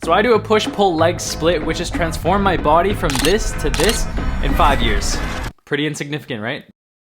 So I do a push-pull leg split, which has transformed my body from this to this in 5 years. Pretty insignificant, right?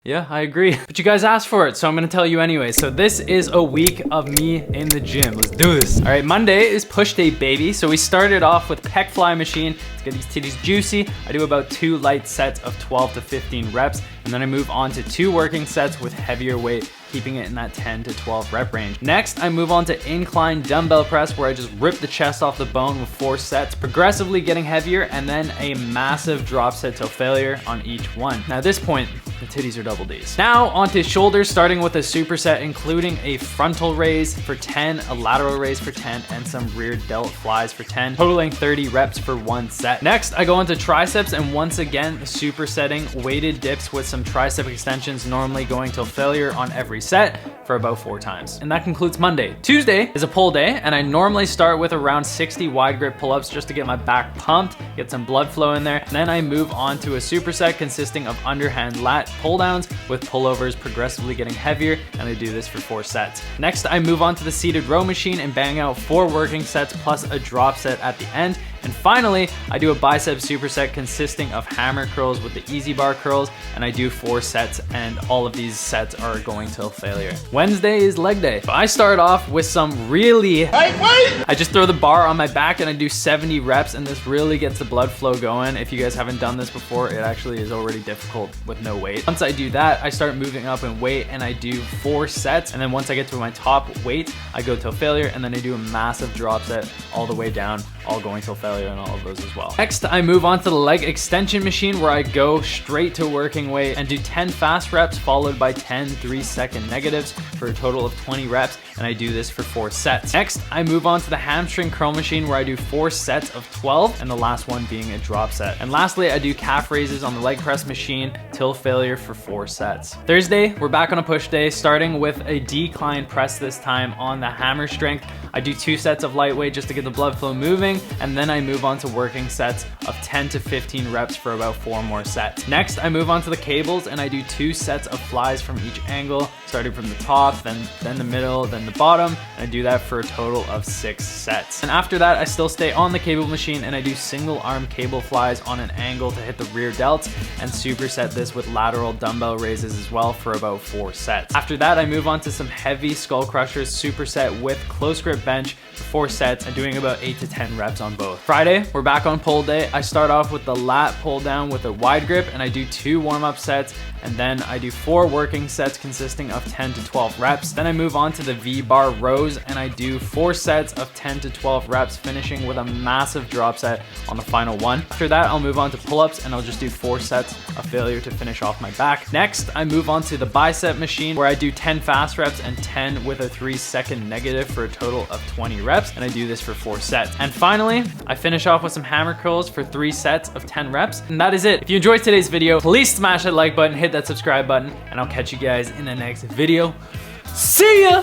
Yeah, I agree. But you guys asked for it, so I'm gonna tell you anyway. So this is a week of me in the gym. Let's do this. All right, Monday is push day, baby. So we started off with pec fly machine to get these titties juicy. I do about 2 light sets of 12 to 15 reps, and then I move on to 2 working sets with heavier weight, keeping it in that 10 to 12 rep range. Next, I move on to incline dumbbell press, where I just rip the chest off the bone with 4 sets, progressively getting heavier, and then a massive drop set till failure on each one. Now at this point, the titties are double Ds. Now onto shoulders, starting with a superset, including a frontal raise for 10, a lateral raise for 10, and some rear delt flies for 10, totaling 30 reps for 1 set. Next, I go into triceps, and once again, supersetting weighted dips with some tricep extensions, normally going till failure on every set for about 4 times. And that concludes Monday. Tuesday is a pull day, and I normally start with around 60 wide grip pull-ups just to get my back pumped, get some blood flow in there. And then I move on to a superset consisting of underhand lat pull downs with pullovers progressively getting heavier, and I do this for 4 sets. Next, I move on to the seated row machine and bang out 4 working sets plus a drop set at the end. And finally, I do a bicep superset consisting of hammer curls with the easy bar curls, and I do 4 sets, and all of these sets are going till failure. Wednesday is leg day. So I start off with some really... I just throw the bar on my back and I do 70 reps, and this really gets the blood flow going. If you guys haven't done this before, it actually is already difficult with no weight. Once I do that, I start moving up in weight, and I do 4 sets, and then once I get to my top weight, I go till failure, and then I do a massive drop set all the way down, all going till failure and all of those as well. Next, I move on to the leg extension machine, where I go straight to working weight and do 10 fast reps followed by 10 3-second negatives for a total of 20 reps, and I do this for 4 sets. Next, I move on to the hamstring curl machine, where I do 4 sets of 12, and the last one being a drop set. And lastly, I do calf raises on the leg press machine till failure for 4 sets. Thursday, we're back on a push day, starting with a decline press this time on the hammer strength. I do 2 sets of lightweight just to get the blood flow moving, and then I move on to working sets of 10 to 15 reps for about 4 more sets. Next, I move on to the cables, and I do 2 sets of flies from each angle, starting from the top, then the middle, then the bottom, and I do that for a total of 6 sets. And after that, I still stay on the cable machine, and I do single arm cable flies on an angle to hit the rear delts, and superset this with lateral dumbbell raises as well for about 4 sets. After that, I move on to some heavy skull crushers superset with close grip bench for 4 sets, and doing about 8 to 10 reps on both. Friday, we're back on pull day. I start off with the lat pull down with a wide grip, and I do 2 warm-up sets, and then I do 4 working sets consisting of 10 to 12 reps. Then I move on to the V-bar rows, and I do 4 sets of 10 to 12 reps, finishing with a massive drop set on the final one. After that, I'll move on to pull-ups, and I'll just do 4 sets of failure to finish off my back. Next, I move on to the bicep machine, where I do 10 fast reps and 10 with a 3-second negative for a total of 20 reps, and I do this for 4 sets. And finally, I finish off with some hammer curls for 3 sets of 10 reps, and that is it. If you enjoyed today's video, please smash that like button, hit that subscribe button, and I'll catch you guys in the next video. See ya!